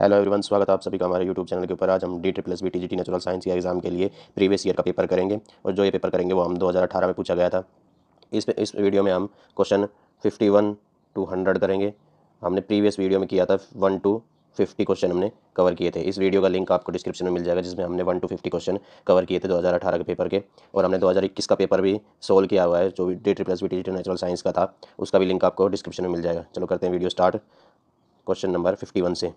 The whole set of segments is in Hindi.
हेलो एवरीवन, स्वागत है आप सभी का हमारे यूट्यूब चैनल के ऊपर। आज हम DSSB नेचुरल साइंस के एग्जाम के लिए प्रीवियस ईयर का पेपर करेंगे और जो ये पेपर करेंगे वो हम 2018 में पूछा गया था। इस वीडियो में हम क्वेश्चन 51 to 100 करेंगे। हमने प्रीवियस वीडियो में किया था 1 to 50 क्वेश्चन हमने कवर किए थे। इस वीडियो का लिंक आपको डिस्क्रिप्शन में मिल जाएगा, जिसमें हमने 1 to 50 क्वेश्चन कवर किए थे 2018 के पेपर के। और हमने 2021 का पेपर भी सोल्व किया हुआ है, जो भी DSSB नेचुरल साइंस का था, उसका भी लिंक आपको डिस्क्रिप्शन में मिल जाएगा। चलो करते हैं वीडियो स्टार्ट क्वेश्चन नंबर 51 से।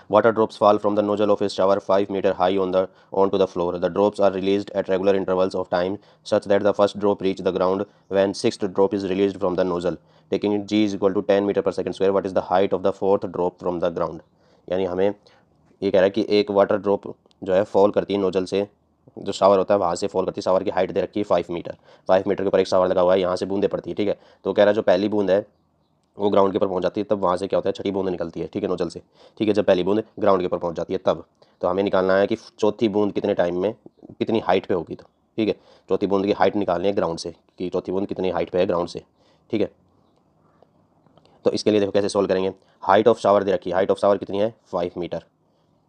Water drops fall from the nozzle of a shower 5 meters high onto the floor. The drops are released at regular intervals of time such that the first drop reaches the ground when sixth drop is released from the nozzle. Taking it g is equal to 10 meter per second square. What is the height of the fourth drop from the ground? यानी हमें ये कह रहा है कि एक वाटर ड्रॉप जो है फॉल करती है नोजल से, जो शावर होता है वहाँ से फॉल करती है। शावर की हाइट दे रखी है 5 मीटर। 5 मीटर के ऊपर एक शावर लगा हुआ है, यहाँ से बूंदें पड़ती है। ठीक है, तो कह रहा है जो पहली बूंद है वो ग्राउंड के ऊपर पहुंच जाती है, तब वहाँ से क्या होता है, छठी बूंद निकलती है। ठीक है, नोजल से। ठीक है, जब पहली बूंद ग्राउंड के ऊपर पहुंच जाती है तब। तो हमें निकालना है कि चौथी बूंद कितने टाइम में कितनी हाइट पे होगी। तो ठीक है, चौथी बूंद की हाइट निकालनी है ग्राउंड से, कि चौथी बूंद कितनी हाइट पे है ग्राउंड से। ठीक है, तो इसके लिए देखो कैसे सोल्व करेंगे। हाइट ऑफ शावर दे रखी है, हाइट ऑफ शावर कितनी है 5 मीटर।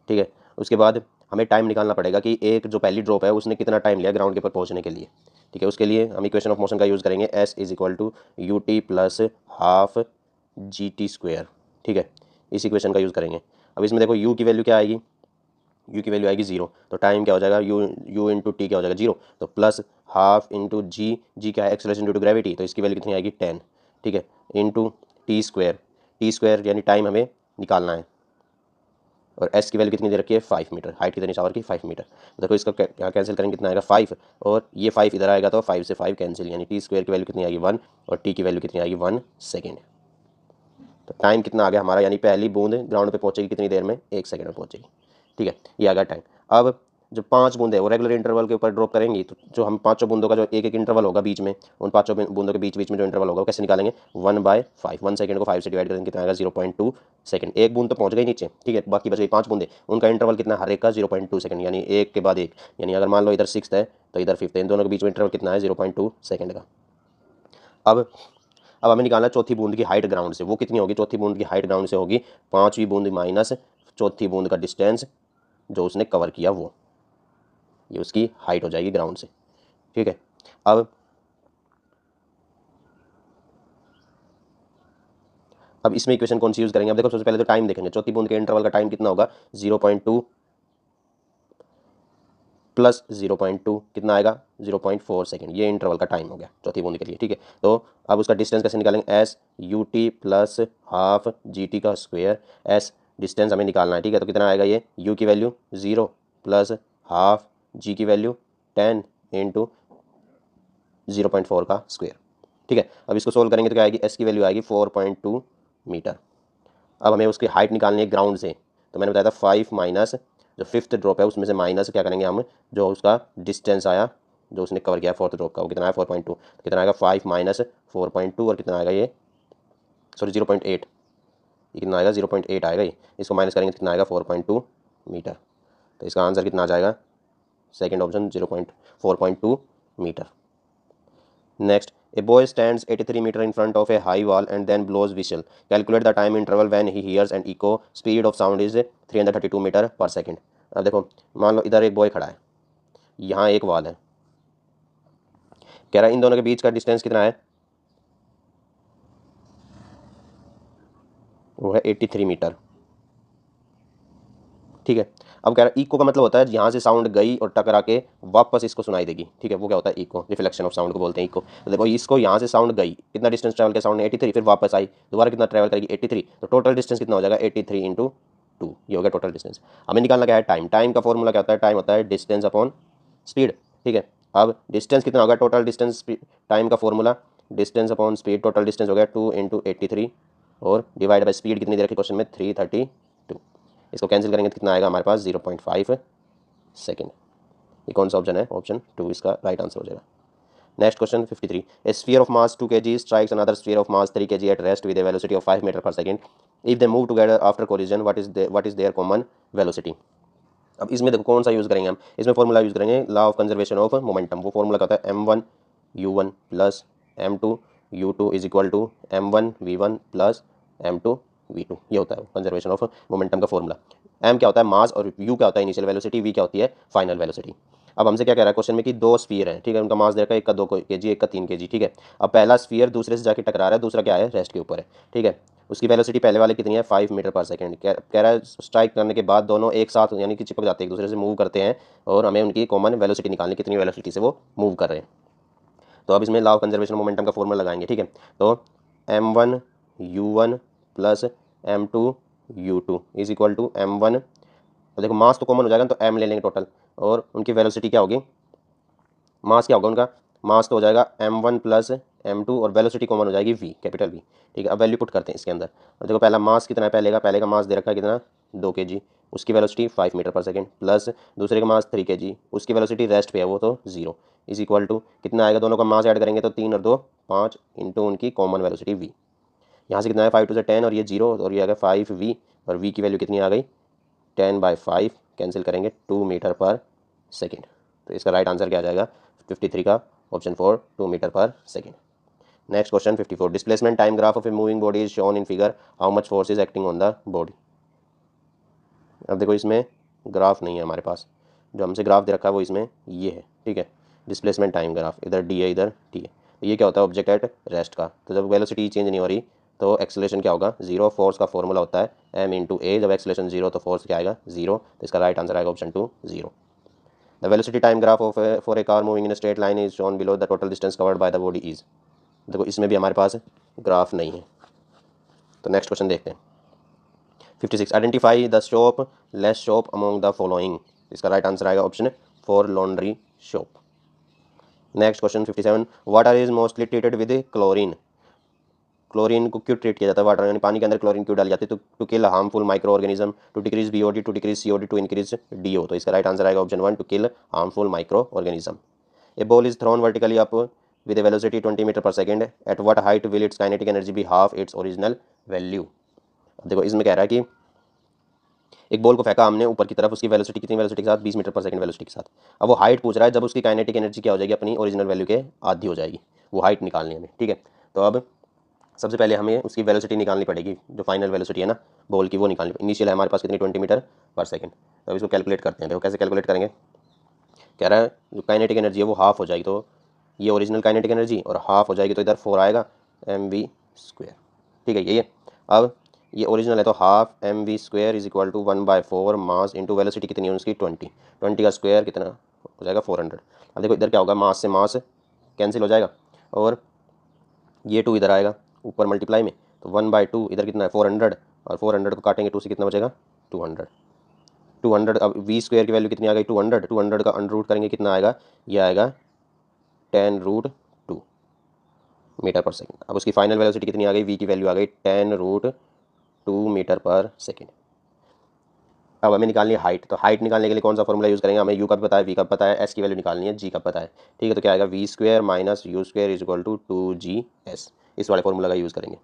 ठीक है, उसके बाद हमें टाइम निकालना पड़ेगा कि एक जो पहली ड्रॉप है उसने कितना टाइम लिया ग्राउंड के ऊपर पहुंचने के लिए। ठीक है, उसके लिए हम इक्वेशन ऑफ मोशन का यूज़ करेंगे, S is equal to u t plus half g t square. ठीक है, इस इक्वेशन का यूज़ करेंगे। अब इसमें देखो u की वैल्यू क्या आएगी, u की वैल्यू आएगी 0। तो टाइम क्या हो जाएगा, u इंटू टी क्या हो जाएगा 0। तो प्लस हाफ इंटू जी क्या है एक्सेलरेशन ड्यू टू ग्रेविटी, तो इसकी वैल्यू कितनी आएगी 10। ठीक है, इंटू टी स्क्वायर यानी टाइम हमें निकालना है। और एस की वैल्यू कितनी दे रखी है 5 मीटर। हाइट कितनी शावर की 5 मीटर। देखो इसका यहाँ कैंसिल करेंगे, कितना आएगा 5, और ये 5 इधर आएगा तो 5 से 5 कैंसिल, यानी टी स्क्वायर की वैल्यू कितनी आएगी 1 और टी की वैल्यू कितनी आएगी 1 सेकेंड। तो टाइम कितना आ गया हमारा, यानी पहली बूंद ग्राउंड पे पहुंचेगी कितनी देर में, 1 सेकंड में पहुंचेगी। ठीक है, ये आ गया टाइम। अब जो 5 बूंदें वो रेगुलर इंटरवल के ऊपर ड्रॉप करेंगी, तो जो हम पाँचों बूंदों का जो एक एक इंटरवल होगा बीच में, उन पाँचों बूंदों के बीच बीच में जो इंटरवल होगा वो कैसे निकालेंगे, 1/5। 1 सेकंड को 5 से डिवाइड करेंगे, कितना आएगा 0.2 सेकंड। एक बूंद तो पहुंच गई नीचे। ठीक है, बाकी बच गई 5 बूंदें, उनका इंटरवल कितना हर एक का 0.2 सेकंड, यानी एक के बाद एक। यानी अगर मान लो इधर 6 है तो इधर 5 है, इन दोनों के बीच में इंटरवल कितना है 0.2 सेकंड का। अब हमें निकालना है चौथी बूंद की हाइट ग्राउंड से। वो कितनी होगी, चौथी बूंद की हाइट ग्राउंड से होगी 5वीं बूंद माइनस चौथी बूंद का डिस्टेंस जो उसने कवर किया, वो ये उसकी हाइट हो जाएगी ग्राउंड से। ठीक है, अब इसमें इक्वेशन कौन सी यूज करेंगे। अब देखो सबसे पहले तो टाइम देखेंगे, चौथी बूंद के इंटरवल का टाइम कितना होगा 0.2 प्लस 0.2 कितना आएगा 0.4 सेकेंड। ये इंटरवल का टाइम हो गया चौथी बूंद के लिए। ठीक है, तो अब उसका डिस्टेंस कैसे निकालेंगे, S U t plus half g T का स्क्वेयर। एस डिस्टेंस हमें निकालना है। ठीक है, तो कितना आएगा, ये यू की वैल्यू 0 प्लस हाफ जी की वैल्यू 10 इंटू 0.4 का स्क्वेयर। ठीक है, अब इसको सोल्व करेंगे तो क्या आएगी, एस की वैल्यू आएगी 4.2 मीटर। अब हमें उसकी हाइट निकालनी है ग्राउंड से, तो मैंने बताया था 5 माइनस जो फिफ्थ ड्रॉप है उसमें से माइनस क्या करेंगे हम, जो उसका डिस्टेंस आया जो उसने कवर किया फोर्थ ड्रॉप का, वो कितना आया 4.2। तो कितना आएगा 5 माइनस 4.2 और कितना आएगा ये, सॉरी 0.8, ये कितना आएगा 0.8 आएगा ये। इसको माइनस करेंगे तो कितना आएगा 4.2 मीटर। तो इसका आंसर कितना आ जाएगा, second option 4.2 metre. Next, a boy stands 83 meter in front of a high wall and then blows whistle. Calculate the time interval when he hears an echo. Speed of sound is 332 meter per second. अब देखो मान लो इधर एक बॉय खड़ा है, यहाँ एक वॉल है, कह रहा है इन दोनों के बीच का डिस्टेंस कितना है, वो है 83 मीटर। ठीक है, अब कह रहा है इको का मतलब होता है यहाँ से साउंड गई और टकरा के वापस इसको सुनाई देगी। ठीक है, वो क्या होता है इको, रिफ्लेक्शन ऑफ साउंड को बोलते हैं इको। तो देखो इसको यहाँ से साउंड गई, कितना डिस्टेंस ट्रैवल किया साउंड ने 83, फिर वापस आई दोबारा कितना ट्रैवल करेगी 83, तो टोटल डिस्टेंस कितना हो जाएगा 83 इंटू 2, ये हो गया टोटल डिस्टेंस। हमें निकालना क्या है टाइम। टाइम का फॉर्मूला क्या होता है, टाइम होता है डिस्टेंस अपॉन स्पीड। ठीक है, अब डिस्टेंस कितना होगा, टोटल डिस्टेंस टाइम का formula distance upon speed, total distance हो गया 2 इंटू 83 और डिवाइड बाई स्पीड कितनी दे रखी क्वेश्चन में 332। इसको कैंसिल करेंगे तो कितना आएगा हमारे पास 0.5 सेकेंड। ये कौन सा ऑप्शन है, ऑप्शन 2 इसका राइट आंसर हो जाएगा। Next question 53, a sphere of mass 2 kg strikes another sphere of mass 3 kg at rest with a velocity of 5 metre per second. If they move together after collision what is their common velocity. अब इसमें देखो कौन सा यूज़ करेंगे हम, इसमें फॉर्मूला यूज़ करेंगे law of conservation of momentum. वो फॉर्मूला क्या होता है m1 u1 plus m2 u2 is equal to m1 v1 plus m2 v2। ये होता है कंजर्वेशन ऑफ मोमेंटम का फॉर्मूला। m क्या होता है मास और u क्या होता है इनिशियल वेलोसिटी, v क्या होती है फाइनल वेलोसिटी। अब हमसे क्या कह रहा है क्वेश्चन में कि दो स्फीयर हैं, ठीक है, उनका मास दे रखा है, एक का 2 kg एक का 3 kg, ठीक है। अब पहला स्फीयर दूसरे से जाके टकरा रहा है, दूसरा क्या है रेस्ट के ऊपर है, ठीक है। उसकी वेलोसिटी पहले वाले कितनी है 5 मीटर पर सेकंड। कह रहा है स्ट्राइक करने के बाद दोनों एक साथ यानी कि चिपक जाते हैं, एक दूसरे से मूव करते हैं और हमें उनकी कॉमन वेलोसिटी निकालनी, कितनी वेलोसिटी से वो मूव कर रहे हैं। तो अब इसमें लॉ ऑफ कंजर्वेशन मोमेंटम का फॉर्मूला लगाएंगे, ठीक है। तो m1 u1 plus m2 u2 is equal to m1, तो देखो मास तो कॉमन हो जाएगा तो m ले लेंगे टोटल, और उनकी वेलोसिटी क्या होगी, मास क्या होगा उनका, मास तो हो जाएगा m1 प्लस m2 और वेलोसिटी कॉमन हो जाएगी v, कैपिटल V, ठीक है। अब वैल्यू पुट करते हैं इसके अंदर। और देखो पहला मास कितना है, पहले का मास दे रखा है कितना 2 kg, उसकी velocity 5 metre per second, plus दूसरे का मास 3 kg, उसकी वेलोसिटी रेस्ट पे है वो तो 0, इज इक्वल टू कितना आएगा, दोनों का मास ऐड करेंगे तो 3 और 2 5 इंटू उनकी कॉमन वेलोसिटी v। यहाँ से कितना है 5 टू से 10 और ये 0 और ये आ गया 5v, और v की वैल्यू कितनी आ गई 10/5, कैंसिल करेंगे 2 मीटर पर सेकेंड। तो इसका राइट आंसर क्या आ जाएगा 53 का option 4 2 metre per second. Next question 54, displacement time graph of a moving body is shown in figure, how much force is acting on the body. अब देखो इसमें ग्राफ नहीं है हमारे पास, जो हमसे ग्राफ दे रखा है वो इसमें ये है, ठीक है। डिस्प्लेसमेंट टाइम ग्राफ, इधर डी है इधर टी है, तो ये क्या होता है ऑब्जेक्ट एट रेस्ट का। तो जब वेलोसिटी चेंज नहीं हो रही तो एक्सेलरेशन क्या होगा 0, फोर्स का फॉर्मूला होता है m इंटू ए, जब एक्सेलरेशन 0 तो फोर्स क्या आएगा 0, तो इसका राइट आंसर आएगा option 2 0। The velocity time graph of for a car moving in straight line is shown below the total distance covered by the body is. देखो इसमें भी हमारे पास ग्राफ नहीं है, तो नेक्स्ट क्वेश्चन देखते हैं 56, identify the shop less shop among the following. इसका राइट आंसर आएगा option 4 laundry shop. Next question 57, water is mostly treated with chlorine. Chlorine को क्यों ट्रीट किया जाता है, वाटर यानी पानी के अंदर क्लोरीन क्यों डाली जाती है, to kill harmful microorganism, to decrease BOD, to decrease COD, to increase DO. तो इसका राइट आंसर आएगा option 1 to kill harmful microorganism. A ball is thrown vertically up with a velocity 20 metre per second, at what height will its kinetic energy be half its original value। देखो इसमें कह रहा है कि एक बॉल को फेंका हमने ऊपर की तरफ, उसकी वेलोसिटी कितनी वेलोसिटी के साथ 20 मीटर पर सेकंड वेलोसिटी के साथ। अब वो हाइट पूछ रहा है जब उसकी काइनेटिक एनर्जी क्या हो जाएगी अपनी ओरिजिनल वैल्यू के आधी हो जाएगी, वो हाइट निकालनी है हमें, ठीक है। तो अब सबसे पहले हमें उसकी वेलोसिटी निकालनी पड़ेगी, जो फाइनल वेलोसिटी है ना बॉल की वो निकालनी पड़ेगी। इनिशियल है हमारे पास कितनी 20 मीटर पर सेकंड, तो अब इसको कैलकुलेट करते हैं। देखो कैसे कैलकुलेट करेंगे, कह रहा है जो काइनेटिक एनर्जी है वो हाफ हो जाएगी, तो ये ओरिजिनल काइनेटिक एनर्जी और हाफ हो जाएगी तो इधर 4 आएगा mv स्क्वायर, ठीक है यही है। अब ये ओरिजिनल है तो half mv square is equal to 1/4 mass into velocity कितनी है उसकी 20 का स्क्वायर कितना हो जाएगा 400। अब देखो इधर क्या होगा, मास से मास कैंसिल हो जाएगा और ये 2 इधर आएगा ऊपर मल्टीप्लाई में, तो 1/2 इधर कितना है 400, और 400 को काटेंगे 2 से कितना बचेगा 200। अब v स्क्वायर की वैल्यू कितनी आ गई 200 का अंडर रूट करेंगे कितना आएगा, ये आएगा 10√2 मीटर पर सेकंड। अब उसकी फाइनल वेलोसिटी कितनी आ गई, v की वैल्यू आ गई 10√2 मीटर पर सेकंड। अब हमें निकालनी है हाइट, तो हाइट निकालने के लिए कौन सा फॉर्मूला यूज़ करेंगे, हमें u का भी पता है v का भी पता है, s की वैल्यू निकालनी है, g का पता है, ठीक है। तो क्या आएगा v square minus u square is equal to 2gs, इस वाले फॉर्मूला का यूज़ करेंगे।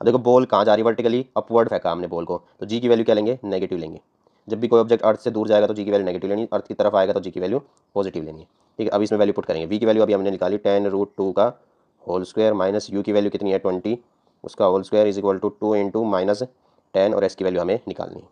अब देखो बॉल कहाँ जा रही है वर्टिकली अपवर्ड फेंका हमने बॉल को, तो g की वैल्यू क्या लेंगे नेगेटिव लेंगे। जब भी कोई ऑब्जेक्ट अर्थ से दूर जाएगा तो g की वैल्यू नेगेटिव लेनी, अर्थ की तरफ आएगा तो g की वैल्यू पॉजिटिव लेनी है, ठीक है। अब इसमें वैल्यू पुट करेंगे, v की वैल्यू अभी हमने निकाली 10√2 का होल स्क्वायर माइनस u की वैल्यू कितनी है 20 उसका whole square is equal to 2 into minus 10 और s की वैल्यू हमें निकालनी है।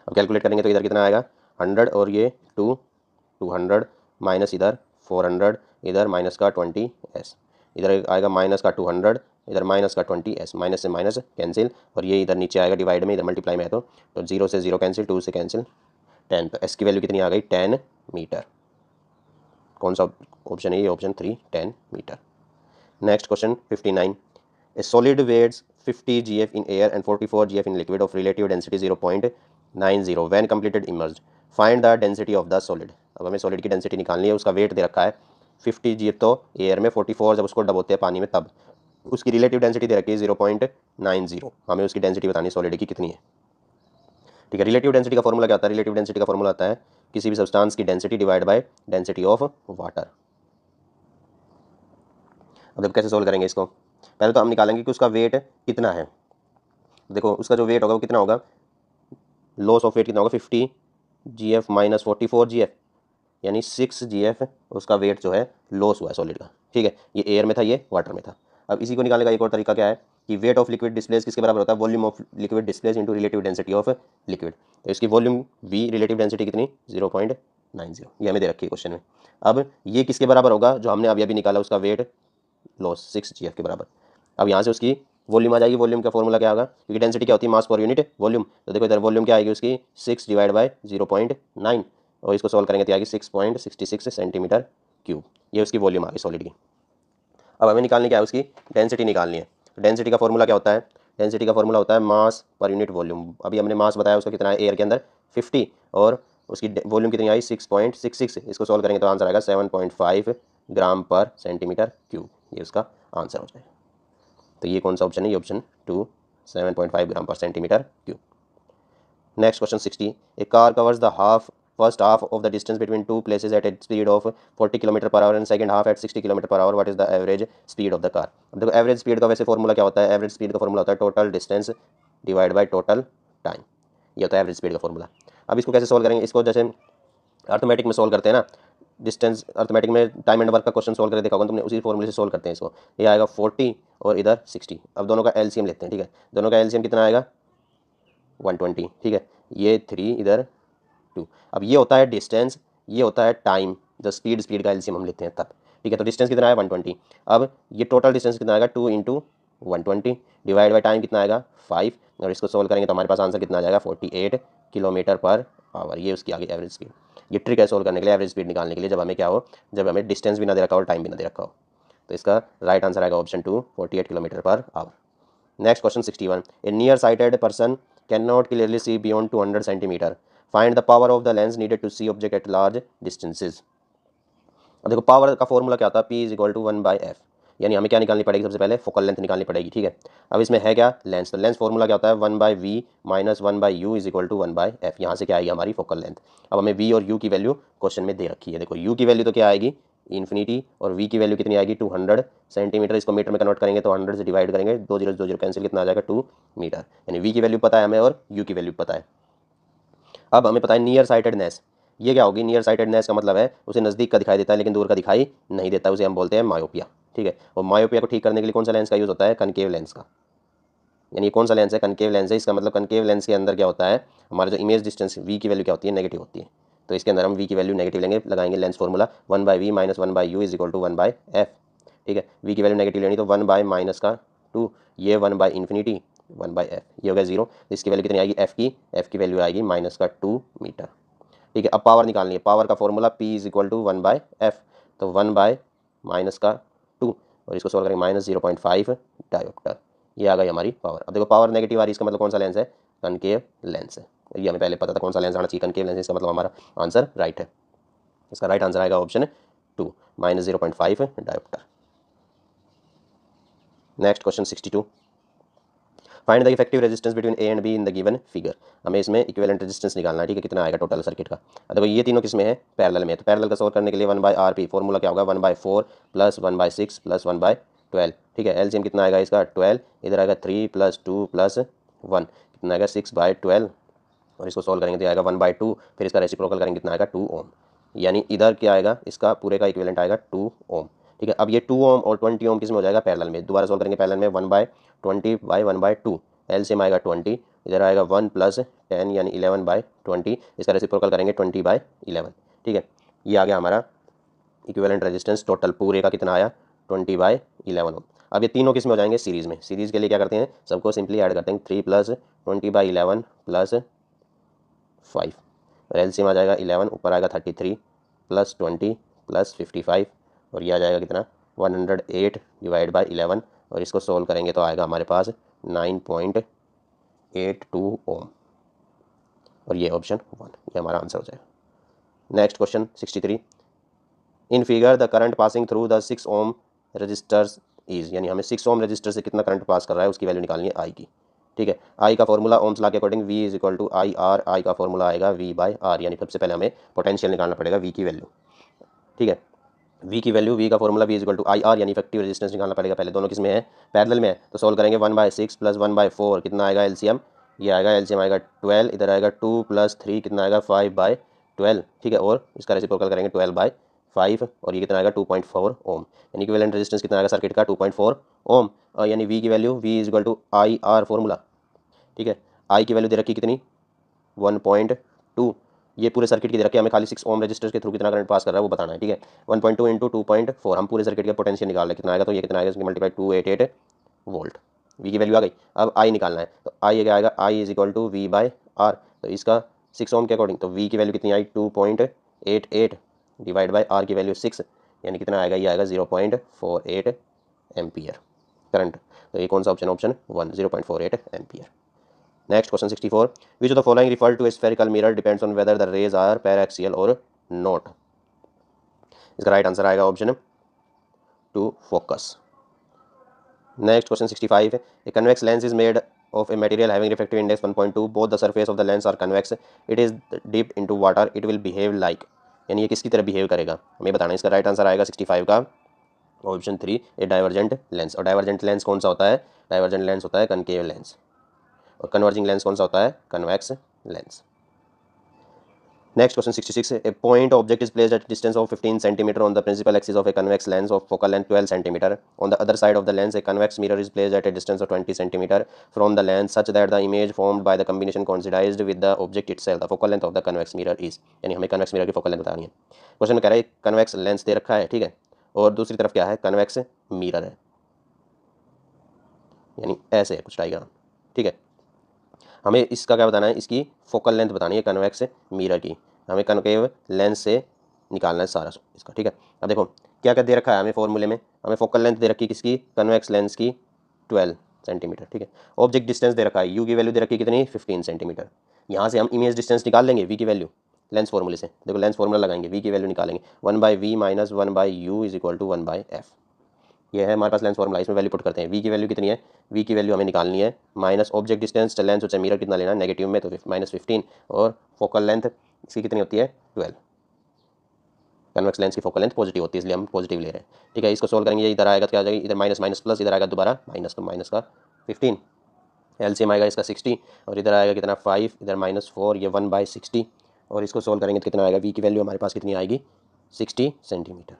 अब कैलकुलेट करेंगे तो इधर कितना आएगा 100 और ये 200 माइनस इधर 400, इधर माइनस का 20s, इधर आएगा माइनस का 200, इधर माइनस का 20s, माइनस से माइनस कैंसिल, और ये इधर नीचे आएगा डिवाइड में, इधर मल्टीप्लाई में है तो 0 से 0 कैंसिल, 2 से कैंसिल 10, तो s की वैल्यू कितनी आ गई 10 मीटर। कौन सा ऑप्शन है ये, option 3 10 metre. Next question 59, a solid weights 50 gf in air and 44 gf in liquid of relative density 0.90 when completed immersed, find the density of the solid। अब हमें सॉलिड की डेंसिटी निकालनी है, उसका वेट दे रखा है 50 gf तो एयर में, 44 जब उसको डबोते हैं पानी में तब, उसकी रिलेटिव डेंसिटी दे रखी है 0.90, हमें उसकी डेंसिटी बतानी सॉलिड की कितनी है, ठीक है। रिलेटिव डेंसिटी का फॉर्मूला क्या होता है, रिलेटिव डेंसिटी का फॉर्मूला आता है किसी भी सब्सटेंस की density divide by density of water. अब जब कैसे सोल्व करेंगे इसको, पहले तो हम निकालेंगे कि उसका वेट कितना है। देखो उसका जो वेट होगा वो कितना होगा, लॉस ऑफ वेट कितना होगा 50 gf माइनस 44 gf, यानी 6 gf उसका वेट जो है लॉस हुआ है सॉलिड का, ठीक है। ये एयर में था ये वाटर में था। अब इसी को निकालने का एक और तरीका क्या है, कि वेट ऑफ लिक्विड डिस्प्लेस किसके बराबर होता है, volume of liquid displace into relative density of liquid. तो इसकी वॉल्यूम v, रिलेटिव डेंसिटी कितनी 0.90, ये हमें दे रखी है क्वेश्चन में। अब ये किसके बराबर होगा, जो हमने अभी निकाला उसका वेट लॉस 6gf के बराबर। अब यहाँ से उसकी वॉल्यूम आ जाएगी, वॉल्यूम का फॉर्मूला क्या होगा, क्योंकि डेंसिटी क्या होती है, मास पर यूनिट वॉल्यूम। तो देखो इधर वॉल्यूम क्या आएगी उसकी 6 डिवाइड बाय 0.9, और इसको सॉल्व करेंगे तो आएगी 6.66 सेंटीमीटर क्यूब, ये उसकी वॉल्यूम आ गई सॉलिड की। अब हमें निकालनी क्या है, उसकी डेंसिटी निकालनी है। डेंसिटी का फॉर्मूला क्या होता है, डेंसिटी का फॉर्मूला होता है मास पर यूनिट वॉल्यूम। अभी हमने मास बताया उसका कितना है एयर के अंदर 50, और उसकी वॉल्यूम कितनी आई 6.66, इसको सॉल्व करेंगे तो आंसर आएगा 7.5 ग्राम पर सेंटीमीटर क्यूब, ये उसका आंसर हो जाएगा। तो ये कौन सा ऑप्शन है, ये ऑप्शन 2, 7.5 ग्राम पर centimetre cube. Next question 60, A car covers the first half of the distance between two places at a speed of 40 km per hour and second half at 60 km per hour. What is the average speed of the car? अब देखो एवरेज स्पीड का वैसे फॉर्मूला क्या होता है, एवरेज स्पीड का फॉर्मूला होता है total distance divide by total time, ये होता है एवरेज स्पीड का फॉर्मूला। अब इसको कैसे सोल्व करेंगे, इसको जैसे अर्थमेटिक में सोल्व करते हैं ना, डिस्टेंस अर्थमेटिक में टाइम एंड वर्क का क्वेश्चन सोल्व करके देखा होगा तुमने, उसी फॉर्मूले से सोल्व करते हैं इसको। ये आएगा 40 और इधर 60। अब दोनों का एलसीएम लेते हैं, ठीक है, दोनों का एलसीएम कितना आएगा 120, ठीक है, ये 3 इधर 2। अब ये होता है डिस्टेंस, ये होता है टाइम, जो स्पीड का एलसीएम हम लेते हैं तब, ठीक है। तो डिस्टेंस कितना है 120, अब ये टोटल डिस्टेंस कितना आएगा 2 इंटू 120 डिवाइड बाई टाइम कितना आएगा 5, और इसको सोल्व करेंगे तो हमारे पास आंसर कितना आ जाएगा 48 किलोमीटर पर आवर, ये उसकी आगे एवरेज स्पीड। ये ट्रिक है सोल्व करने के लिए, एवरेज स्पीड निकालने के लिए, जब हमें क्या हो, जब हमें डिस्टेंस भी ना दे रखा हो और टाइम भी ना दे रखा हो। तो इसका राइट आंसर आएगा option 2, 48 kilometre per hour. Next question 61, a near sighted person can not clearly see beyond 200 centimetre, find the power of the lens needed to see object at large distances. अब देखो पावर का फॉर्मूला क्या होता है, P is equal to 1/f, यानी हमें क्या निकालनी पड़ेगी, सबसे पहले फोकल लेंथ निकालनी पड़ेगी, ठीक है। अब इसमें है क्या लेंस, तो लेंस फॉर्मूला क्या होता है 1/v minus 1/u is equal to 1/f, यहाँ से क्या आएगी हमारी फोकल लेंथ। अब हमें v और u की वैल्यू क्वेश्चन में दे रखी है, देखो u की वैल्यू तो क्या आएगी इन्फिनिटी, और v की वैल्यू कितनी आएगी 200 सेंटीमीटर, इसको मीटर में कन्वर्ट करेंगे तो 100 से डिवाइड करेंगे, 2 0 कैंसिल, कितना आ जाएगा 2 मीटर, यानी v की वैल्यू पता है हमें और u की वैल्यू पता है। अब हमें पता है नियर साइटेडनेस, ये क्या होगी, नियर साइटेडनेस का मतलब है उसे नज़दीक का दिखाई देता है लेकिन दूर का दिखाई नहीं देता, उसे हम बोलते हैं मायोपिया, ठीक है। और मायोपिया को ठीक करने के लिए कौन सा लेंस का यूज़ होता है, कनकेव लेंस का, यानी कौन सा लेंस है कनकेव लेंस है। इसका मतलब कनकेव लेंस के अंदर क्या होता है, हमारा जो इमेज डिस्टेंस v की वैल्यू क्या होती है नेगेटिव होती है, तो इसके अंदर हम v की वैल्यू नेगेटिव लेंगे, लगाएंगे lens formula 1/v minus 1/u is equal to 1/f, ठीक है। v की वैल्यू नेगेटिव लेनी तो 1 माइनस का 2, ये 1/इन्फिनिटी 1/f, ये हो गया 0, इसकी वैल्यू कितनी आएगी f की वैल्यू आएगी माइनस का 2 मीटर, ठीक है। अब पावर निकालनी है, पावर का formula P is equal to 1/f, तो 1 माइनस का 2, और इसको सॉल्व करेंगे माइनस 0.5 डायोप्टर, ये आ गई हमारी पावर। अब देखो पावर नेगेटिव आ रही है, इसका मतलब कौन सा लेंस है, कनकेव लेंस है, ये हमें पहले पता था कौन सा लेंस आना चाहिए, कनकेव लेंस, इसका मतलब हमारा आंसर राइट है। इसका राइट आंसर आएगा option 2 minus 0.5 dioptre. Next question 62, find the effective resistance between A and be in the given figure. हमें इसमें इक्विवेलेंट रेजिस्टेंस निकालना है, ठीक है, कितना आएगा टोटल सर्किट का। देखो ये तीनों किसमें है, पैरेलल में, तो पैरेलल का सोल्व करने के लिए 1/RP फॉर्मूला क्या होगा 1/4 प्लस 1/6 प्लस 1/12, ठीक है। एलसीएम कितना आएगा इसका 12, इधर आएगा 3 प्लस 2 प्लस 1, कितना आएगा 6/12, और इसको सोल्व करेंगे तो आएगा 1/2, फिर इसका रेसिप्रोकल करेंगे कितना आएगा 2 ओम, यानी इधर क्या आएगा इसका पूरे का इक्विवेलेंट आएगा 2 ओम, ठीक है। अब ये 2 ओम और 20 ओम किस में हो जाएगा पैरेलल में, दोबारा सोल्व करेंगे पैरेलल में 1/20/1/2, एलसीएम आएगा 20, इधर आएगा 1 प्लस 10 यानी 11/20, इसका रेसिप्रोकल करेंगे 20/11, ठीक है। ये आ गया हमारा इक्विवेलेंट रेजिस्टेंस, टोटल पूरे का कितना आया 20/11 ओम। अब ये तीनों किस में हो जाएंगे सीरीज़ में, सीरीज़ के लिए क्या करते हैं सबको सिंपली ऐड करते हैं, 3 प्लस 20/11 प्लस 5, और एलसीएम आ जाएगा 11, ऊपर आएगा 33 प्लस 20 प्लस 55, और ये आ जाएगा कितना 108 डिवाइड बाई 11, और इसको सोल्व करेंगे तो आएगा हमारे पास 9.82 ओम, और ये ऑप्शन 1, ये हमारा आंसर हो जाएगा। Next question 63, in figure the current passing through the 6 ohm resistors is, यानी हमें 6 ओम रजिस्टर से कितना करंट पास कर रहा है उसकी वैल्यू निकालनी है आई की, ठीक है। आई का फॉर्मूला ओम्स लॉ के according V is equal to I R, I का फॉर्मूला आएगा V/R, यानी सबसे पहले हमें पोटेंशियल निकालना पड़ेगा V की वैल्यू, ठीक है। V की वैल्यू, V का formula V is equal to I R, यानी इफेक्टिव रेजिस्टेंस निकालना पड़ेगा पहले, दोनों किस में है पैरेलल में है, तो सोल्व करेंगे 1/6 प्लस 1/4, कितना आएगा एलसीएम, ये आएगा एलसीएम आएगा 12, इधर आएगा 2 प्लस 3, कितना आएगा 5/12, ठीक है, और इसका रेसिप्रोकल करेंगे 12/5, 5 और ये कितना आएगा 2.4 ओम, यानी इक्विवेलेंट रेजिस्टेंस कितना आएगा सर्किट का 2.4 ओम। और यानी वी की value V is equal to I R formula, ठीक है। आई की वैल्यू दे रखी कितनी 1.2, ये पूरे सर्किट की दे रखी है, हमें खाली 6 ओम रजिस्टर के थ्रू कितना करंट पास कर रहा है वो बताना है, ठीक है। 1.2 इंटू 2.4 हम पूरे सर्किट का पोटेंशियल निकाल रहे हैं, कितना आएगा तो ये कितना आएगा इसकी मल्टीप्लाई 288 वोल्ट। वी की वैल्यू आ गई, अब आई निकालना है, तो आई क्या आएगा I is equal to V by R, तो इसका 6 ओम के अकॉर्डिंग तो वी की वैल्यू कितनी आई 2.88 डिवाइड बाय आर की वैल्यू 6, यानी कितना आएगा ये आएगा 0.48 एम्पियर करंट। तो ये कौन सा option, option 1 0.48 ampere. Next question 64, which of the following refer to a spherical mirror depends on whether the rays are paraxial और नॉट। इसका राइट आंसर आएगा option 2 focus. Next question 65, a convex lens is made of a material having refractive index 1.2, both the surface of the lens are convex, it is dipped into water, it will behave like, यानी ये किसकी तरह बिहेव करेगा हमें बताना है। इसका राइट आंसर आएगा 65 का ऑप्शन 3 ए डाइवर्जेंट लेंस। और डाइवर्जेंट लेंस कौन सा होता है, डाइवर्जेंट लेंस होता है कनकेव लेंस, और कन्वर्जिंग लेंस कौन सा होता है convex lens. Next question 66, a point object is placed at distance of 15 centimetre on the principal axis of a convex lens of focal length 12 centimetre, on the other side of the lens a convex mirror is placed eight A distance of 20 centimetre from the lens such that the image formed by the combination coincided with the object itself, the focal length of the convex mirror is, यानी हमें कन्वेक्स मिरर की फोकल लेंथ बतानी है। क्वेश्चन में कह रहा है कन्वेक्स लेंस दे रखा है, ठीक है, और दूसरी तरफ क्या है कन्वेक्स मिरर है, यानी ऐसे है कुछ डायग्राम, ठीक है। हमें इसका क्या बताना है, इसकी फोकल लेंथ बतानी है कन्वेक्स मिरर की, हमें कनकेव लेंस से निकालना है सारा इसका, ठीक है। अब देखो क्या क्या दे रखा है हमें फॉर्मूले में, हमें फोकल लेंथ दे रखी है किसकी कन्वेक्स लेंस की 12 सेंटीमीटर, ठीक है। ऑब्जेक्ट डिस्टेंस दे रखा है, यू की वैल्यू दे रखी है कितनी 15 सेंटीमीटर। यहाँ से हम इमेज डिस्टेंस निकाल लेंगे वी की वैल्यू लेंस फॉर्मूले से, देखो लेंस फॉर्मूला लगाएंगे वी की वैल्यू निकालेंगे 1/v minus 1/u is equal to 1/f, ये है हमारे पास लेंस फॉर्मूला, इसमें वैल्यू पुट करते हैं। वी की वैल्यू कितनी है, वी की वैल्यू हमें निकालनी है माइनस ऑब्जेक्ट डिस्टेंस लेंस होता है मिरर कितना लेना है नेगेटिव में तो -15, और फोकल लेंथ इसकी कितनी होती है 12, कन्वेक्स लेंस की फोकल लेंथ पॉजिटिव होती है इसलिए हम पॉजिटिव ले रहे हैं, ठीक है। इसको सोल्व करेंगे, इधर आएगा क्या आ जाएगा, इधर माइनस माइनस प्लस, इधर आएगा दोबारा माइनस, तो माइनस का 15, एलसीएम आएगा इसका 60, और इधर आएगा कितना 5, इधर -4, ये 1/60, और इसको सोल्व करेंगे तो कितना आएगा, वी की वैल्यू हमारे पास कितनी आएगी 60 सेंटीमीटर,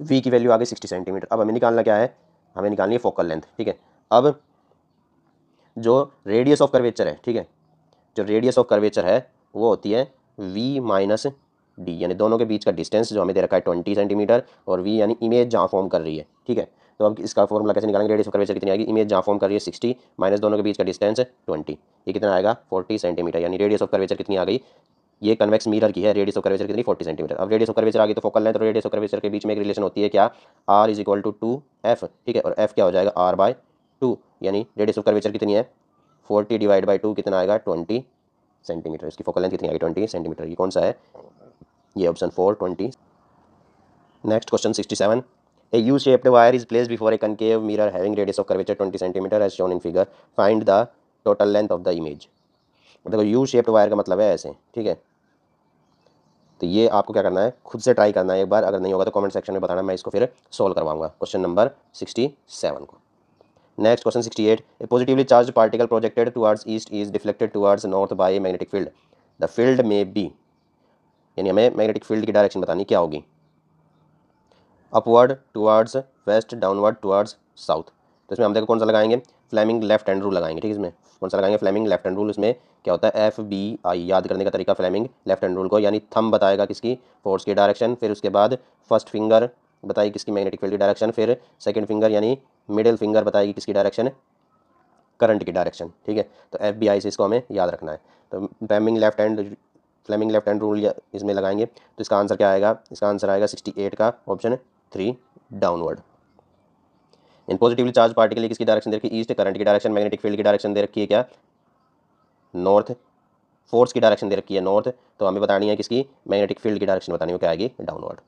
वी की वैल्यू आ गई 60 सेंटीमीटर। अब हमें निकालना क्या है, हमें निकालनी है फोकल लेंथ, ठीक है। अब जो रेडियस ऑफ कर्वेचर है, ठीक है, जो रेडियस ऑफ कर्वेचर है वो होती है v माइनस डी, यानी दोनों के बीच का डिस्टेंस जो हमें दे रखा है 20 सेंटीमीटर, और v यानी इमेज जहाँ फॉर्म कर रही है, ठीक है। तो अब इसका फॉर्मूला कैसे निकालेंगे, रेडियस ऑफ कर्वेचर कितनी आएगी, इमेज जहाँ फॉर्म कर रही है 60 माइनस दोनों के बीच का डिस्टेंस 20, ये कितना आएगा 40 सेंटीमीटर, यानी रेडियस ऑफ कर्वेचर कितनी आ गई, ये कन्वेक्स मिरर की है, रेडियस ऑफ कर्वेचर कितनी 40 सेंटीमीटर। अब रेडियस ऑफ कर्वेचर आ गई तो फोकल लेंथ और रेडियस ऑफ कर्वेचर के बीच में एक रिलेशन होती है क्या, r is equal to 2f, ठीक है, और f क्या हो जाएगा r/2, यानी रेडियस ऑफ कर्वेचर कितनी है 40 डिवाइड बाई 2 कितना आएगा 20 सेंटीमीटर, इसकी फोकल लेंथ कितनी आएगी 20 सेंटीमीटर, ये कौन सा है, ये option 4 20। Next question 67, a U shaped wire is placed before a concave mirror having radius of curvature 20 centimetre as shown in figure, find the total length of the image. देखो यू शेप्ड वायर का मतलब है ऐसे, ठीक है, तो ये आपको क्या करना है खुद से ट्राई करना है एक बार, अगर नहीं होगा तो कमेंट सेक्शन में बताना, मैं इसको फिर सोल्व करवाऊंगा क्वेश्चन नंबर 67 को। Next question 68, A positively charge particle projected towards east is deflected towards north bye a magnetic field, the field में बी, यानी हमें मैग्नेटिक फील्ड की डायरेक्शन बतानी क्या होगी, upward towards waste, downward towards south. तो इसमें हम देखो कौन सा लगाएंगे, फ्लेमिंग लेफ्ट हैंड रूल लगाएंगे, ठीक है। इसमें कौन सा लगाएंगे, फ्लेमिंग लेफ्ट हैंड रूल। इसमें क्या होता है FBI, याद करने का तरीका फ्लेमिंग लेफ्ट हैंड रूल को, यानी थंब बताएगा किसकी फोर्स की डायरेक्शन, फिर उसके बाद फर्स्ट फिंगर बताएगी किसकी मैग्नेटिक फील्ड की डायरेक्शन, फिर सेकंड फिंगर यानी मिडिल फिंगर बताएगी किसकी डायरेक्शन, करंट की डायरेक्शन, ठीक है। तो FBI से इसको हमें याद रखना है। तो फ्लेमिंग लेफ्ट हैंड रूल इसमें लगाएंगे तो इसका आंसर क्या आएगा, इसका आंसर आएगा 68 का ऑप्शन 3 डाउनवर्ड। इन पॉजिटिवली चार्ज पार्टिकल किसकी डायरेक्शन दे रखी है, ईस्ट, करंट की डायरेक्शन, मैग्नेटिक फील्ड की डायरेक्शन दे रखी है क्या नॉर्थ, फोर्स की डायरेक्शन दे रखी है नॉर्थ, तो हमें बतानी है किसकी मैग्नेटिक फील्ड की डायरेक्शन बतानी है क्या आएगी downward.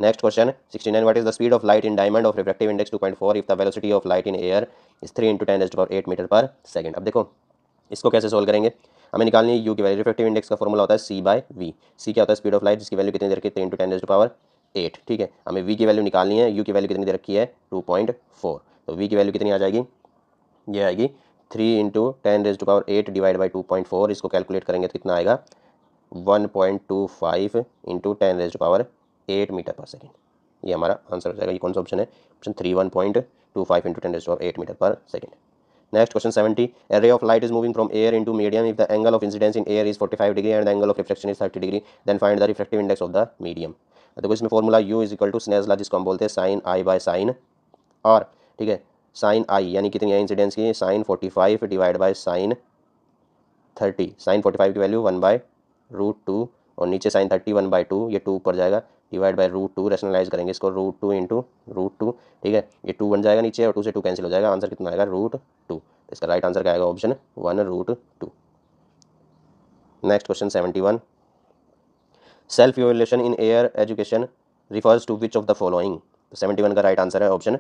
Next question 69, what is the speed of light in diamond of refractive index 2.4 if the velocity of light in air is 3 × 10⁻8 metre per second. अब देखो इसको कैसे सोल्व करेंगे, हमें निकालनी है यू की वैल्यू, रिफ्रैक्टिव इंडेक्स का फॉर्मूला होता है c/v, सी क्या होता है स्पीड ऑफ लाइट जिसकी वैल्यू कितनी दे रखी है 3 × 10⁸, ठीक है। हमें v की वैल्यू निकालनी है, u की वैल्यू कितनी दे रखी है 2.4, तो v की वैल्यू कितनी आ जाएगी, ये आएगी 3 × 10⁸ डिवाइड बाई 2.4, इसको कैलकुलेट करेंगे तो कितना आएगा 1.25 × 10⁻⁴ 8 मीटर पर सेकेंड। ये हमारा आंसर हो जाएगा। ये कौन सा ऑप्शन है? Option 3 1.25 × 10⁸ metre per second. Next question 70. A ray of light is moving from air into medium. If the angle of incidence in air is 45 degree and the angle of reflection is 30 degree, then find the refractive index of the medium. देखो इसमें formula U is equal to Snell's law जिसको हम बोलते हैं sine i by sine r. ठीक है, साइन आई यानी कितनी है इंसिडेंस की? Sine 45 divide by sine 30। Sine 45 की वैल्यू 1/√2 और नीचे साइन 30 1/2, ये 2 ऊपर जाएगा, डिवाइड बाय √2। रैशनलाइज करेंगे इसको, √2 × √2। ठीक है, ये 2 बन जाएगा नीचे और 2 से 2 कैंसिल हो जाएगा। आंसर कितना आएगा? √2। इसका राइट आंसर क्या आएगा? Option 1/√2। Next question 71. Self evaluation in air education refers to which of the following? तो 71 का राइट आंसर है option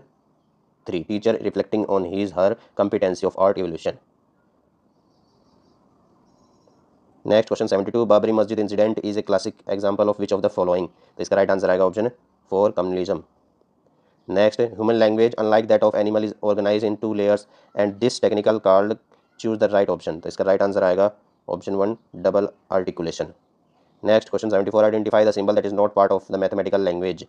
3, teacher reflecting on his her competency of art evolution. Next question 72. Babri Masjid incident is a classic example of which of the following? तो इसका राइट आंसर आएगा option 4, communalism. Next, human language unlike that of animal is organise in 2 layers and this technical called, choose the right option. तो इसका राइट आंसर आएगा option 1, double articulation. Next question 74. Identify the symbol that is not part of the mathematical language.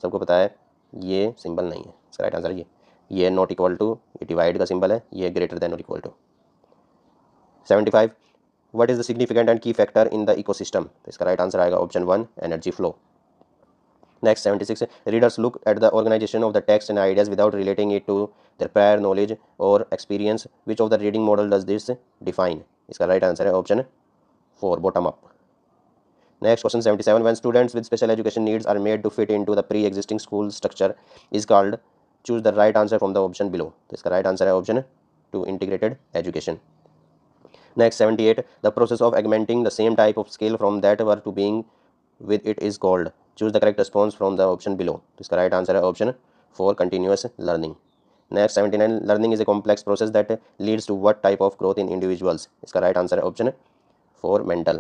सबको पता है ये सिंबल नहीं है, इसका राइट आंसर ये नॉट इक्वल टू, ये डिवाइड का सिंबल है, ये ग्रेटर देन और equal to. 75. What is the significant and key factor in the ecosystem? तो इसका राइट आंसर आएगा option 1, energy flow. Next 76. Readers look at the organization of the text and ideas without relating it to their prior knowledge or experience. Which of the reading model does this define? इसका राइट आंसर है option 4, bottom up. Next question 77. When students with special education needs are made to fit into the pre-existing school structure is called, choose the right answer from the option below. तो इसका राइट आंसर है option 2, integrated education. Next 78. The process of augmenting the same type of skill from that were to being with it is called, choose the correct response from the option below. तो इसका राइट आंसर है option 4, continuous learning. Next 79. Learning is a complex process that leads to what type of growth in individuals? इसका राइट आंसर है option 4, mental.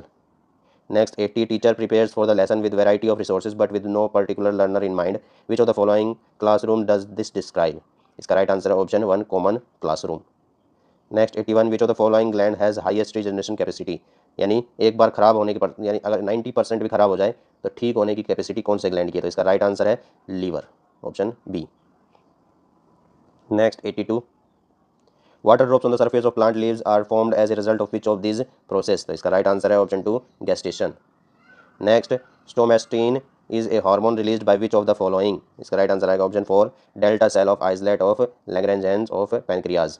Next 80. Teacher prepares for the lesson with variety of resources but with no particular learner in mind. Which of the following classroom does this describe? इसका राइट आंसर है option 1, common classroom. Next 81. Which of the following gland has highest regeneration capacity? यानी एक बार खराब होने के पर, यानी अगर 90% भी खराब हो जाए तो ठीक होने की कैपेसिटी कौन से ग्लैंड की है? तो इसका राइट आंसर है liver, option B. Next 82. Water drops on the surface of plant leaves are formed as a result of which of this process? तो इसका राइट आंसर है option 2, guttation. Next, somatostatin is a hormone released by which of the following? इसका राइट आंसर आएगा option 4, delta cell of islet of Langerhans of pancreas.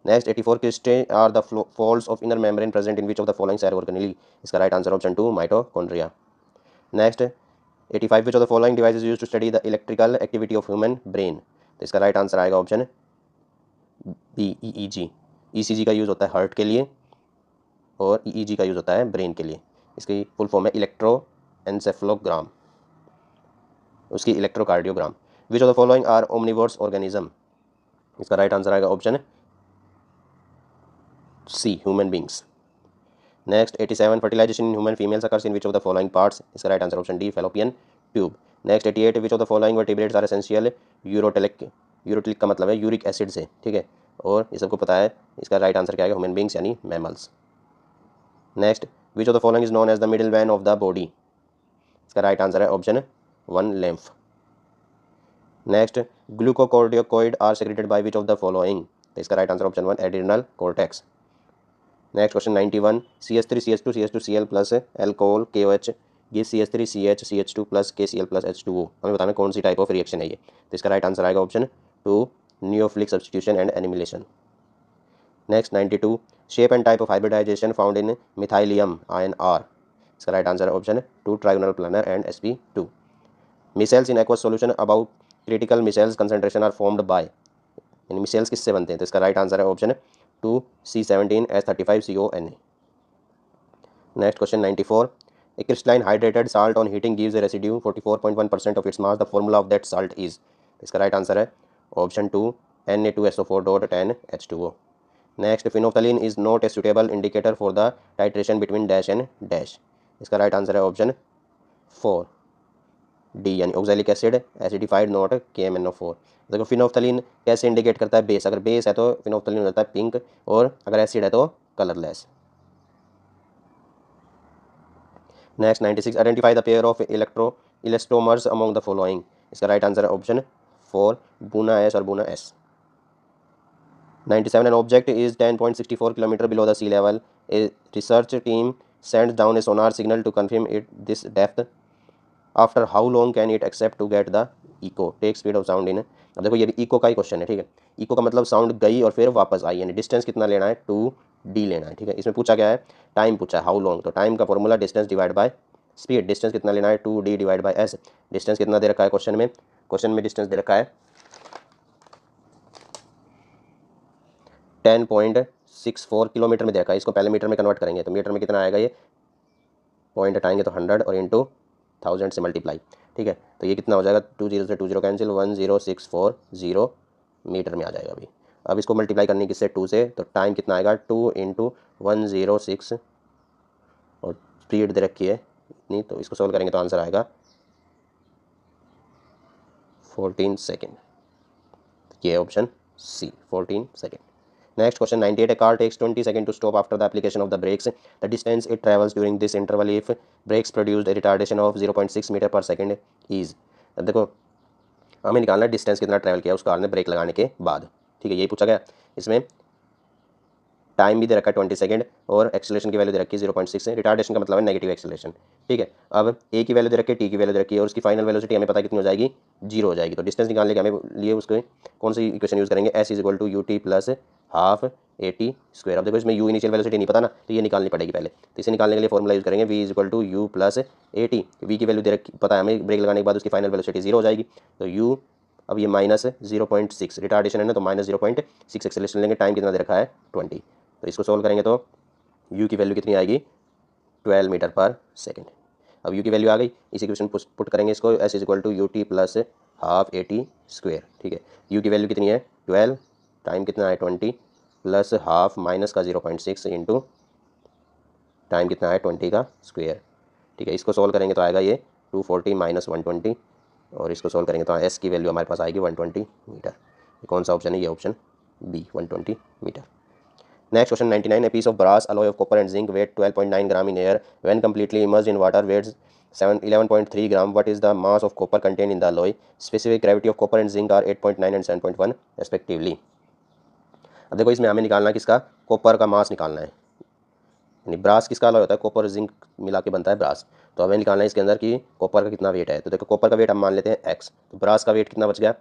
Next 84. Cristae are the folds of inner membrane present in which of the following cell organelle? इसका right answer option 2, mitochondria. Next 85. Which of the following device is used to study the electrical activity of human brain? तो इसका राइट आंसर आएगा ऑप्शन बी, EEG। ECG का यूज़ होता है हार्ट के लिए और EEG का यूज़ होता है ब्रेन के लिए। इसकी फुल फॉर्म है इलेक्ट्रोएन्सेफलोग्राम, उसकी electrocardiogram. Which of the following are omnivores organism? इसका राइट आंसर आएगा option C, human beings. Next 87. Fertilization in human females occurs in which of the following parts? इसका right answer option D, fallopian tube. Next 88. Which of the following vertebrates are essential urotelic? यूरोटिलिक का मतलब है यूरिक एसिड से, ठीक है, और ये सबको पता है। इसका राइट आंसर क्या है? ह्यूमन बींग्स यानी mammals. Next, which of the following is known as the middle vein of the body? इसका राइट आंसर है option 1, lymph. Next, glucocorticoid are secreted by which of the following? तो इसका right answer option 1, adrenal cortex. Next question 91. CH3 CH2 CH2Cl plus alcohol KOH give CH3 CH CH2 plus KCl plus H2O। हमें बताना कौन सी टाइप ऑफ रिएक्शन है ये? तो इसका राइट आंसर आएगा option 2, nucleophilic substitution and elimination. Next 92. Shape and type of hybridization found in methylium ion are? इसका राइट आंसर है option 2, trigonal planar and sp2। Micelles in aqueous solution about critical micelles concentration are formed by? यानी मिसेल्स किससे बनते हैं? तो इसका राइट आंसर है option 2, C17H35CONA। Next question 94. A crystalline hydrated salt on heating gives a residue 44.1% of its mass. The formula of that salt is? इसका राइट आंसर है option 2, Na2SO4.10H2O। Next, phenolphthalein is not a suitable indicator for the titration between dash and dash। इसका राइट आंसर है ऑप्शन 4, डी, यानी oxalic acid acidified not KMNO4। देखो फिनोफ्थलीन कैसे इंडिकेट करता है? बेस, अगर बेस है तो फिनोफ्थलीन हो जाता है पिंक, और अगर एसिड है तो colourless. Next 96. Identify the pair of electro elastomers among the following. इसका राइट आंसर है ऑप्शन 4 बूना एस और Buna S. 97 an object is 10.64 kilometer below the sea level. A research team sends down a sonar signal to confirm it this depth. After how long can it accept to get the echo? Take speed of sound in। अब देखो ये भी इको का ही क्वेश्चन है, ठीक है। इको का मतलब साउंड गई और फिर वापस आई, यानी डिस्टेंस कितना लेना है, 2d लेना है, ठीक है। इसमें पूछा क्या है, टाइम पूछा है, हाउ लॉन्ग। तो टाइम का formula distance divide by speed. Distance कितना लेना है, 2d divide by s। Distance कितना दे रखा है क्वेश्चन में, क्वेश्चन में डिस्टेंस दे रखा है 10.64 किलोमीटर में देखा है। इसको पहले मीटर में कन्वर्ट करेंगे तो मीटर में कितना आएगा, ये पॉइंट हटाएंगे तो 100 और इंटू 1000 से मल्टीप्लाई, ठीक है। तो ये कितना हो जाएगा, 20 से 20 कैंसिल, 10640 मीटर में आ जाएगा अभी। अब इसको मल्टीप्लाई करनी किससे, 2 से, तो टाइम कितना आएगा 2 इंटू 106 और स्पीड दे रखी है इतनी, तो इसको सोल्व करेंगे तो आंसर आएगा 14 सेकेंड। ये option C 14 second. Next question 98, a car takes 20 seconds to stop after the application of the brakes. The distance it travels during this interval if brakes produced a retardation of 0.6 metre per second is। अब देखो हमें निकालना है डिस्टेंस कितना ट्रैवल किया उस कार ने ब्रेक लगाने के बाद, ठीक है। यही पूछा गया। इसमें टाइम भी दे रखा है 20 सेकंड और एक्सेलरेशन की वैल्यू दे रखी है 0.6 है। रिटार्डेशन का मतलब है नेगेटिव एक्सेलरेशन, ठीक है। अब ए की वैल्यू दे रखी है, टी की वैल्यू दे रखी है और उसकी फाइनल वेलोसिटी हमें पता कितनी हो जाएगी, 0 हो जाएगी। तो डिस्टेंस निकालने के हमें लिए उसके कौन सी इक्वेशन यूज़ करेंगे, S is equal to u t plus half a t square. अब देखो इसमें यू इनिशियल वेलोसिटी नहीं पता ना, तो ये निकालनी पड़ेगी पहले। तो इसे निकालने के लिए फॉर्मुला यूज़ करेंगे V is equal to u plus a t. V की वैल्यू दे रखी पता है हमें, ब्रेक लगाने के बाद उसकी फाइनल वेलोसिटी 0 हो जाएगी। तो यू अब ये माइनस 0.6 रिटार्डेशन है ना, तो माइनस 0.6 एक्सेलरेशन लेंगे। टाइम कितना दे रखा है 20। तो इसको सोल्व करेंगे तो u की वैल्यू कितनी आएगी 12 मीटर पर सेकेंड। अब u की वैल्यू आ गई, इसी इक्वेशन पुट करेंगे इसको, s is equal to u t plus half a t square, ठीक है। u की वैल्यू कितनी है 12, टाइम कितना है 20 प्लस हाफ माइनस का 0.6 इंटू टाइम कितना है 20 का स्क्वेयर, ठीक है। इसको सोल्व करेंगे तो आएगा ये 240 माइनस 120 और इसको सोल्व करेंगे तो s की वैल्यू हमारे पास आएगी 120 मीटर। ये कौन सा ऑप्शन है, ये option B 120 metre. Next question 99, a piece of brass alloy of copper and zinc weight 12.9 gram in air when completely immersed in water weighs 11.3 gram. What is the mass of copper contained in the alloy? Specific gravity of copper and zinc are 8.9 and 7.1 respectively। अब देखो इसमें हमें निकालना है किसका, कॉपर का मास निकालना है, यानी ब्रास किसका अलॉय होता है, कॉपर जिंक मिला के बनता है ब्रास। तो हमें निकालना है इसके अंदर कि कॉपर का कितना वेट है। तो देखो कॉपर का वेट हम मान लेते हैं एक्स, तो ब्रास का वेट कितना बच गया,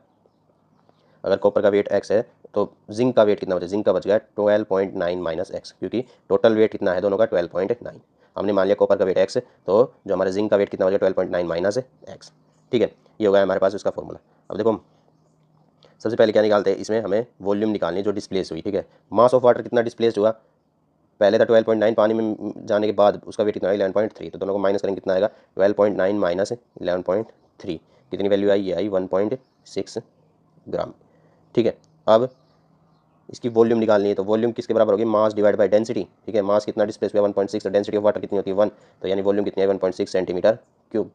अगर कॉपर का वेट x है तो जिंक का वेट कितना बचा, जिंक का बच गया 12.9 माइनस एक्स, क्योंकि टोटल वेट कितना है दोनों का 12.9। हमने मान लिया कॉपर का वेट x, तो जो हमारे जिंक का वेट कितना बचा 12.9 माइनस एक्स, ठीक है। ये हो गया हमारे पास उसका फॉर्मूला। अब देखो सबसे पहले क्या निकालते हैं, इसमें हमें वॉल्यूम निकालनी है जो डिस्प्लेस हुई, ठीक है। मास ऑफ वाटर कितना डिस्प्लेस हुआ, पहले था 12.9, पानी में जाने के बाद उसका वेट कितना है 11.3, तो दोनों को माइनस करेंगे कितना आएगा 12.9 माइनस 11.3, कितनी वैल्यू आई, ये आई 1.6 ग्राम, ठीक है। अब इसकी वॉल्यूम निकालनी है, तो वॉल्यूम किसके बराबर होगी, मास डिवाइड बाय डेंसिटी, ठीक है। मास कितना डिस्प्लेस हुआ 1.6, तो डेंसिटी ऑफ वाटर कितनी होती है 1, तो यानी वॉल्यूम कितनी है 1.6 सेंटीमीटर क्यूब।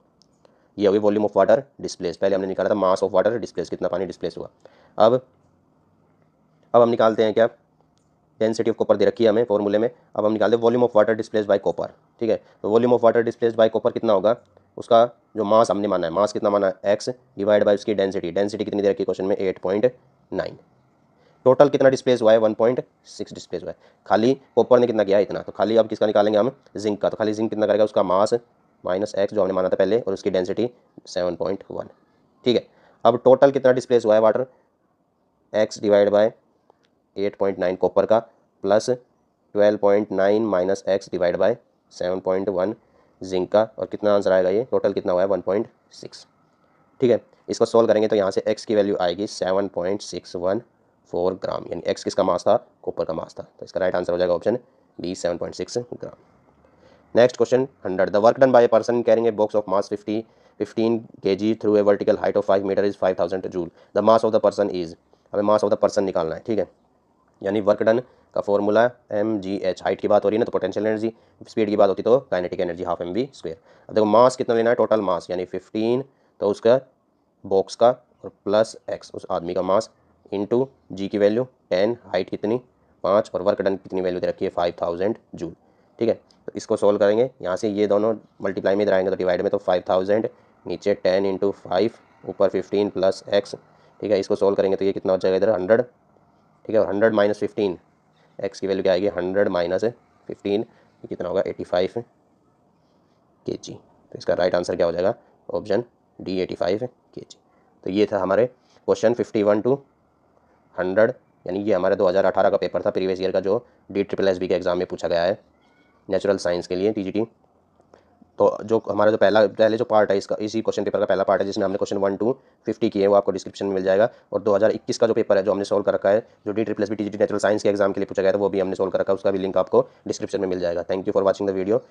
ये होगी वॉल्यूम ऑफ वाटर डिस्प्लेस। पहले हमने निकाला था मास ऑफ वाटर डिस्प्लेस, कितना पानी डिस्प्लेस हुआ। अब हम निकालते हैं क्या, डेंसिटी ऑफ कॉपर दे रखी है हमें फॉर्मूले में। अब हम निकालते हैं volume of water displace bye copper, ठीक है। तो volume of water displace bye copper कितना होगा, उसका जो मास हमने माना है, मास कितना माना है एक्स डिवाइड बाय उसकी डेंसिटी, डेंसिटी कितनी दे रखी है क्वेश्चन में 8.9। टोटल कितना डिस्प्लेस हुआ है 1.6 डिस्प्लेस हुआ है। खाली कॉपर ने कितना किया इतना, तो खाली अब किसका निकालेंगे हम, जिंक का। तो खाली जिंक कितना करेगा, उसका मास माइनस एक्स जो हमने माना था पहले और उसकी डेंसिटी 7.1, ठीक है। अब टोटल कितना डिस्प्लेस हुआ है water, X divide by 8.9 copper का plus 12.9 minus X divide by 7.1 zinc का, और कितना आंसर आएगा, ये टोटल कितना हुआ है 1.6, ठीक है। इसको सोल्व करेंगे तो यहाँ से x की वैल्यू आएगी 7.614 ग्राम, यानी x किसका मास था, कॉपर का मास था। तो इसका राइट आंसर हो जाएगा option B 7.6 gram. Next question 100, the work done by a person carrying a box of mass 15 kg through a vertical height of 5 metre is 5000 joule. The mass of the person is, हमें मास ऑफ द पर्सन निकालना है, ठीक है। यानी वर्क डन का फॉर्मूला mgh, हाइट की बात हो रही है ना तो पोटेंशियल एनर्जी, स्पीड की बात होती तो kinetic energy half mv square. अब देखो मास कितना लेना है, टोटल मास यानी 15, तो उसका बॉक्स का और प्लस x उस आदमी का मास इंटू जी की वैल्यू 10, हाइट कितनी 5 और वर्क डन कितनी वैल्यू दे रखी है 5000 जूल, ठीक है। तो इसको सोल्व करेंगे, यहाँ से ये दोनों मल्टीप्लाई में इधर आएंगे तो डिवाइड में, तो 5000 नीचे 10 इंटू 5 ऊपर 15 प्लस एक्स, ठीक है। इसको सोल्व करेंगे तो ये कितना हो जाएगा इधर 100, ठीक है। और 100 माइनस 15, एक्स की वैल्यू क्या आएगी 100 माइनस 15, ये कितना होगा 85 kg। तो इसका राइट आंसर क्या हो जाएगा ऑप्शन डी 85 kg। तो ये था हमारे क्वेश्चन 51 टू 100, यानी ये हमारे 2018 का पेपर था प्रीवियस ईयर का, जो DSSB के एग्जाम में पूछा गया है नेचुरल साइंस के लिए TGT। तो जो हमारा जो पहले जो पार्ट है इसका, इसी क्वेश्चन पेपर का पहला पार्ट है जिसमें हमने क्वेश्चन 1 to 50 किए, वो आपको डिस्क्रिप्शन में मिल जाएगा। और 2021 का जो पेपर है जो हमने सोल्व कर रखा है, जो DSSB TGT नेचुरल साइंस के एग्जाम के लिए पूछा गया था, वो भी हमने सोल्व कर रखा है, उसका भी लिंक आपको डिस्क्रिप्शन में मिल जाएगा। Thank you for watching the video.